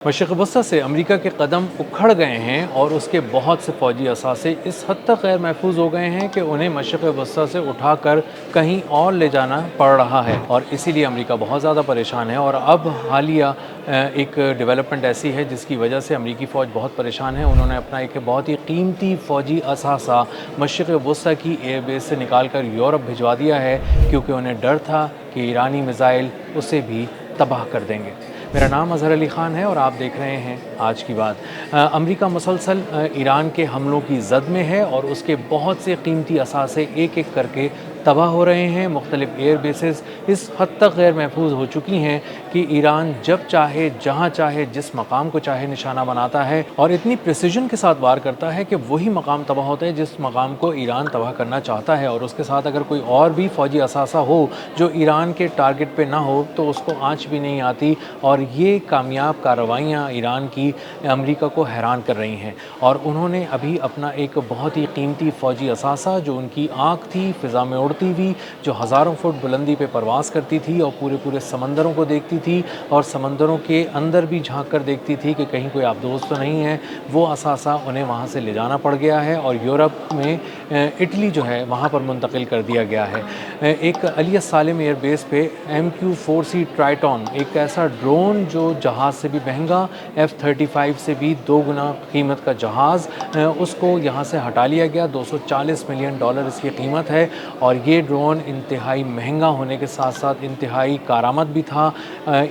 मशरक़ वस्ती से अमेरिका के कदम उखड़ गए हैं और उसके बहुत से फ़ौजी असासे इस हद तक गैर महफूज हो गए हैं कि उन्हें मशरक़ वस्ती से उठाकर कहीं और ले जाना पड़ रहा है और इसीलिए अमेरिका बहुत ज़्यादा परेशान है। और अब हालिया एक डेवलपमेंट ऐसी है जिसकी वजह से अमेरिकी फ़ौज बहुत परेशान है। उन्होंने अपना एक बहुत ही कीमती फ़ौजी असासा मशरक़ वस्ती की एयर बेस से निकाल कर यूरोप भिजवा दिया है, क्योंकि उन्हें डर था कि ईरानी मिसाइल उसे भी तबाह कर देंगे। मेरा नाम अज़हर अली ख़ान है और आप देख रहे हैं आज की बात। अमेरिका मुसलसल ईरान के हमलों की जद में है और उसके बहुत से कीमती असासे एक एक करके तबाह हो रहे हैं। मुख्तलिफ एयर बेसेस इस हद तक गैर महफूज हो चुकी हैं कि ईरान जब चाहे, जहाँ चाहे, जिस मकाम को चाहे निशाना बनाता है और इतनी प्रिसिजन के साथ वार करता है कि वही मकाम तबाह होता है जिस मकाम को ईरान तबाह करना चाहता है। और उसके साथ अगर कोई और भी फ़ौजी असासा हो जो ईरान के टारगेट पे ना हो तो उसको आँच भी नहीं आती। और ये कामयाब कार्रवाइयाँ ईरान की अमेरिका को हैरान कर रही हैं। और उन्होंने अभी अपना एक बहुत ही कीमती फ़ौजी असासा, जो उनकी आँख थी फ़िज़ा में उड़ती हुई, जो हज़ारों फुट बुलंदी पे परवाज़ करती थी और पूरे पूरे समंदरों को देखती थी और समंदरों के अंदर भी झांक कर देखती थी कि कहीं कोई आबदोज़ तो नहीं है, वो असासा उन्हें वहाँ से ले जाना पड़ गया है और यूरोप में इटली जो है वहाँ पर मुंतकिल कर दिया गया है। एक अली सालिम एयर बेस पे MQ-4C ट्राइटॉन, एक ऐसा ड्रोन जो जहाज़ से भी महंगा, F-35 से भी 2 गुना कीमत का जहाज़, उसको यहाँ से हटा लिया गया। $240 मिलियन इसकी कीमत है और ये ड्रोन इंतहाई महंगा होने के साथ साथ इंतहाई कारआमद भी था।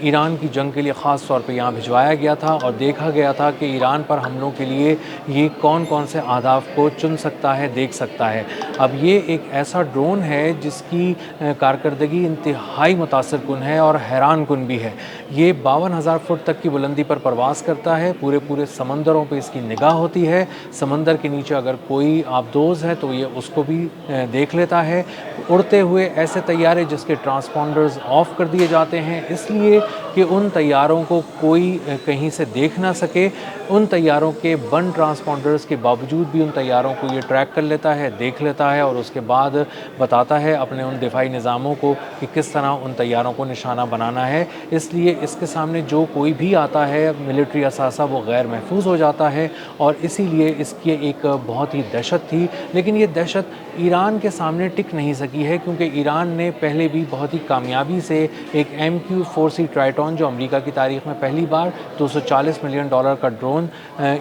ईरान की जंग के लिए ख़ास तौर पे यहाँ भिजवाया गया था और देखा गया था कि ईरान पर हमलों के लिए ये कौन कौन से अहदाफ को चुन सकता है, देख सकता है। अब ये एक ऐसा ड्रोन है जिसकी कारकर्दगी इंतहाई मुतासिर कुन है और हैरान कुन भी है। ये 52,000 फुट तक की बुलंदी पर परवाज़ करता है, पूरे पूरे समंदरों पे इसकी निगाह होती है। समंदर के नीचे अगर कोई आबदोज़ है तो ये उसको भी देख लेता है। उड़ते हुए ऐसे तैयारे जिसके ट्रांसपॉन्डर्स ऑफ कर दिए जाते हैं इसलिए कि उन तैयारों को कोई कहीं से देख ना सके। उन तैयारों के बंद ट्रांसपॉन्डर्स के बावजूद भी उन तैयारों को ये ट्रैक कर लेता है, देख लेता है और उसके बाद बताता है अपने उन दिफाई निज़ामों को कि किस तरह उन तैयारों को निशाना बनाना है। इसलिए इसके सामने जो कोई भी आता है मिलिट्री असासा, वो गैर महफूज हो जाता है और इसीलिए इसकी एक बहुत ही दहशत थी। लेकिन ये दहशत ईरान के सामने टिक नहीं सकी है, क्योंकि ईरान ने पहले भी बहुत ही कामयाबी से एक MQ-4C ट्राइटॉन, जो अमेरिका की तारीख़ में पहली बार $240 मिलियन का ड्रोन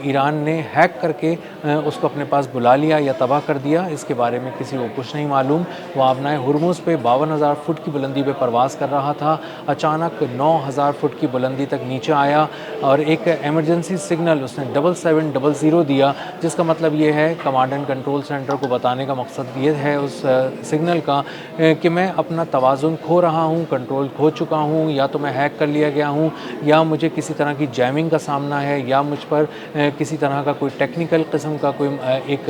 ईरान ने हैक करके उसको अपने पास बुला लिया या तबाह कर दिया। इसके बारे में किसी को कुछ नहीं मालूम। वो आपनाए हुर्मुज़ पे 52,000 फुट की बुलंदी पे परवाज़ कर रहा था, अचानक 9,000 फुट की बुलंदी तक नीचे आया और एक एमरजेंसी सिग्नल उसने 7700 दिया, जिसका मतलब ये है, कमांड एंड कंट्रोल सेंटर को बताने का मकसद ये है उस सिग्नल का कि मैं अपना तवाज़ुन खो रहा हूँ, कंट्रोल खो चुका हूँ, या तो मैं हैक कर लिया गया हूँ, या मुझे किसी तरह की जैमिंग का सामना है, या मुझ पर किसी तरह का कोई टेक्निकल किस्म का कोई एक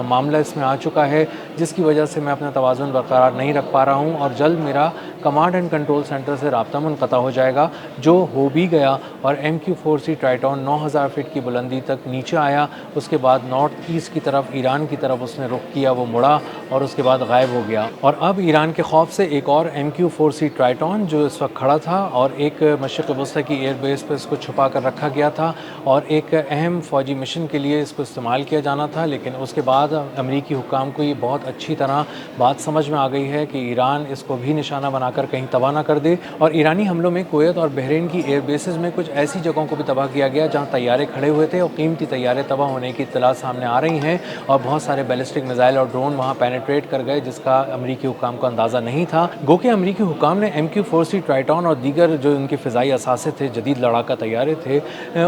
मामला इसमें आ चुका है जिसकी वजह से मैं अपना तवाज़ुन बरकरार नहीं रख पा रहा हूँ और जल्द मेरा कमांड एंड कंट्रोल सेंटर से राब्ता मुनक़ता हो जाएगा, जो हो भी गया। और MQ-4C ट्राइटॉन 9,000 फीट की बुलंदी तक नीचे आया। उसके बाद नॉर्थ ईस्ट की तरफ, ईरान की तरफ उसने रुख किया, वो मुड़ा और उसके बाद गायब हो गया। और अब ईरान के खौफ से एक और MQ-4C ट्राइटॉन जो इस वक्त खड़ा था और एक मशरक़ वस्ती की एयर बेस पर इसको छुपा कर रखा गया था और एक अहम फ़ौजी मिशन के लिए इसको इस्तेमाल किया जाना था। लेकिन उसके बाद अमरीकी हुक्काम को ये बहुत अच्छी तरह बात समझ में आ गई है कि ईरान इसको भी निशाना बनाकर कहीं तबाह ना कर दे। और ईरानी हमलों में कुवैत और बहरीन की एयर बेसेस में कुछ ऐसी जगहों को भी तबाह किया गया जहाँ तैयारे खड़े हुए थे और कीमती तैयारे तबाह होने की इत्तला सामने आ रही हैं और बहुत सारे बैलिस्टिक मिसाइल और ड्रोन वहाँ पेनिट्रेट कर गए, जिसका अमरीकी हुक्काम को अंदाज़ा नहीं था। गो कि अमरीकी हुक्काम ने MQ-4C ट्राइटॉन और दीगर जो उनके फ़िज़ाई असासे थे, जदीद लड़ाका तैयारे थे,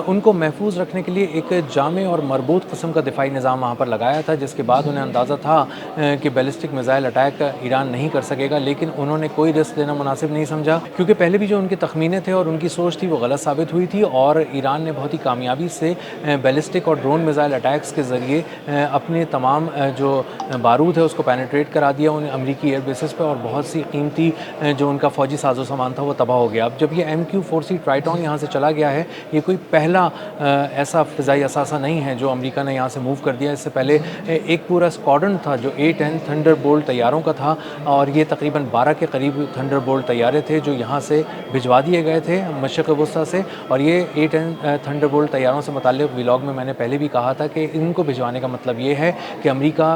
उनको महफूज रखने के लिए एक जामे और मरबूत किस्म का दिफाई निज़ाम वहाँ पर लगाया था, जिसके बाद उन्हें अंदाज़ा था कि बैलिस्टिक मिसाइल अटैक ईरान नहीं कर सकेगा। लेकिन उन्होंने कोई रिस्क लेना मुनासिब नहीं समझा, क्योंकि पहले भी जो उनके तखमीने थे और उनकी सोच थी वो गलत साबित हुई थी और ईरान ने बहुत ही कामयाबी से बैलिस्टिक और ड्रोन मिसाइल अटैक्स के ज़रिए अपने तमाम जो बारूद है उसको पेनिट्रेट करा दिया। دیا उन अमरीकी एयर बेसिस पे और बहुत सी कीमती जो उनका फ़ौजी साजो सामान था वो तबाह हो गया। अब जब ये MQ-4C ट्राइटॉन यहाँ से चला गया है, ये कोई पहला ऐसा फ़िज़ाई असासा नहीं है जो अमेरिका ने यहाँ से मूव कर दिया। इससे पहले एक पूरा स्क्वाड्रन था जो A-10 थंडरबोल्ट तैयारों का था और ये तकरीबन 12 के करीब थंडरबोल्ट तैयारे थे जो यहाँ से भिजवा दिए गए थे मशरिक़ वस्ता से। और ये A-10 थंडरबोल्ट तैयारों से मुताल्लिक़ व्लॉग में मैंने पहले भी कहा था कि इनको भिजवाने का मतलब ये है कि अमेरिका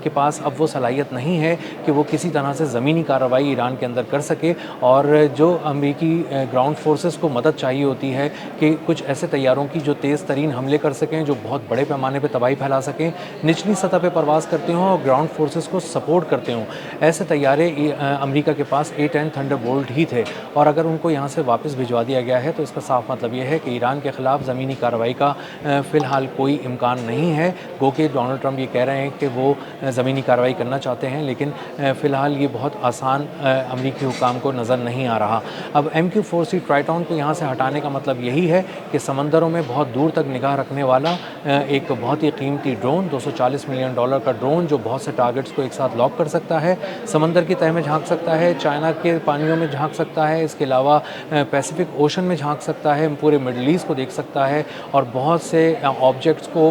के पास अब वो सलाहियत नहीं है कि वो किसी तरह से ज़मीनी कार्रवाई ईरान के अंदर कर सके। और जो अमेरिकी ग्राउंड फोर्सेस को मदद चाहिए होती है कि कुछ ऐसे तैयारों की जो तेज़ तरीन हमले कर सकें, जो बहुत बड़े पैमाने पे तबाही फैला सकें, निचली सतह पे परवाज़ करते हों और ग्राउंड फोर्सेस को सपोर्ट करते हों, ऐसे तैयारे अमेरिका के पास A-10 थंडरबोल्ट ही थे। और अगर उनको यहाँ से वापस भिजवा दिया गया है तो इसका साफ मतलब ये है कि ईरान के ख़िलाफ़ ज़मीनी कार्रवाई का फ़िलहाल कोई इम्कान नहीं है। गो कि डोनाल्ड ट्रंप ये कह रहे हैं कि वो ज़मीनी कार्रवाई करना चाहते हैं, लेकिन फ़िलहाल ये बहुत आसान अमरीकी हुकाम को नज़र नहीं आ रहा। अब MQ-4C ट्राइटॉन को यहाँ से हटाने का मतलब यही है कि समंदरों में बहुत दूर तक निगाह रखने वाला एक बहुत ही कीमती ड्रोन, $240 मिलियन का ड्रोन जो बहुत से टारगेट्स को एक साथ लॉक कर सकता है, समंदर की तह में झांक सकता है, चाइना के पानियों में झांक सकता है, इसके अलावा पैसिफिक ओशन में झांक सकता है, पूरे मिडल ईस्ट को देख सकता है और बहुत से ऑब्जेक्ट्स को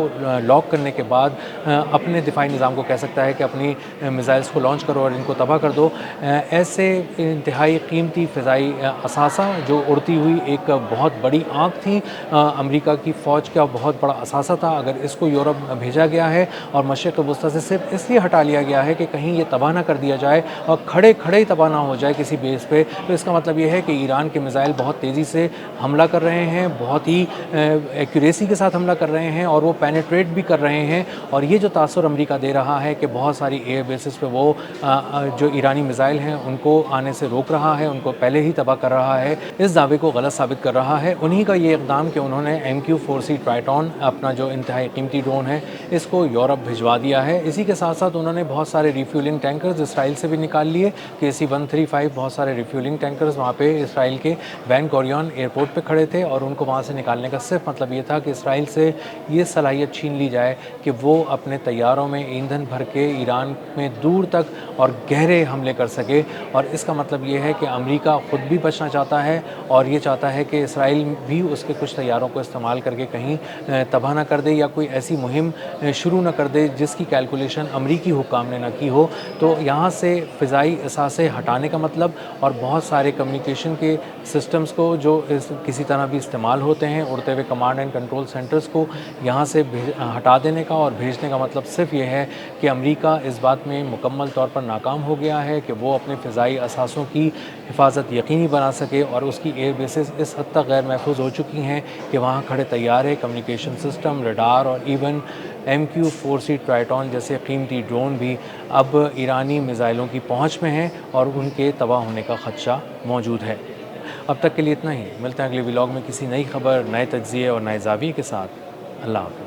लॉक करने के बाद अपने दिफाई निज़ाम को कह सकता है कि अपनी मिसाइल्स को लॉन्च करो और इनको तबाह कर दो। ऐसे इंतहाई कीमती फ़िज़ाई असासा जो उड़ती हुई एक बहुत बड़ी आँख थी अमेरिका की फ़ौज का बहुत बड़ा असासा था, अगर इसको यूरोप भेजा गया है और मशरिक़ वस्ता से सिर्फ इसलिए हटा लिया गया है कि कहीं ये तबाह ना कर दिया जाए और खड़े खड़े ही तबाह ना हो जाए किसी बेस पे, तो इसका मतलब ये है कि ईरान के मिसाइल बहुत तेज़ी से हमला कर रहे हैं, बहुत ही एक्यूरेसी के साथ हमला कर रहे हैं और वो पेनिट्रेट भी कर रहे हैं। और ये जो तासुर अमेरिका दे रहा है कि बहुत सारी एयर बेसिस पे वो जो ईरानी मिसाइल हैं उनको आने से रोक रहा है, उनको पहले ही तबाह कर रहा है, इस दावे को गलत साबित कर रहा है। उन्हीं का ये इक़दाम कि उन्होंने MQ-4C ट्राइटॉन अपना जो इंतहाई कीमती ड्रोन है इसको यूरोप भिजवा दिया है। इसी के साथ साथ उन्होंने बहुत सारे रिफ्यूलिंग टैंकर्स इसराइल से भी निकाल लिए। KC-135 बहुत सारे रिफ्यूलिंग टैंकर्स वहाँ पे इसराइल के बेन गुरियन एयरपोर्ट पे खड़े थे और उनको वहाँ से निकालने का सिर्फ मतलब ये था कि इसराइल से ये सलाहियत छीन ली जाए कि वो अपने तैयारों में ईंधन भर के ईरान में दूर तक और गहरे हमले कर सके। और इसका मतलब ये है कि अमेरिका ख़ुद भी बचना चाहता है और ये चाहता है कि इसराइल भी उसके कुछ तैयारों को इस्तेमाल करके कहीं तबाह ना कर दे या कोई ऐसी मुहिम शुरू ना कर दे जिसकी कैलकुलेशन अमेरिकी हुक्काम ने ना की हो। तो यहाँ से फ़िज़ाई असासे हटाने का मतलब और बहुत सारे कम्युनिकेशन के सिस्टम्स को जो किसी तरह भी इस्तेमाल होते हैं, उड़ते हुए कमांड एंड कंट्रोल सेंटर्स को यहाँ से हटा देने का और भेजने का मतलब सिर्फ ये है कि अमेरिका इस बात में मुकम्मल तौर पर नाकाम हो गया है कि वो अपने फ़िज़ाई असासों की हिफाजत यकीनी बना सके और उसकी एयर बेसिस इस हद तक गैर महफूज हो चुकी हैं कि वहाँ खड़े तैयारे, कम्युनिकेशन सिस्टम, रडार और इवन MQ-4C ट्राइटॉन जैसे कीमती ड्रोन भी अब ईरानी मिसाइलों की पहुँच में हैं और उनके तबाह होने का ख़दशा मौजूद है। अब तक के लिए इतना ही। मिलते हैं अगले व्लॉग में किसी नई खबर, नए तज्ज़िये और नए ज़ाविये के साथ। अल्लाह हाफ़िज़।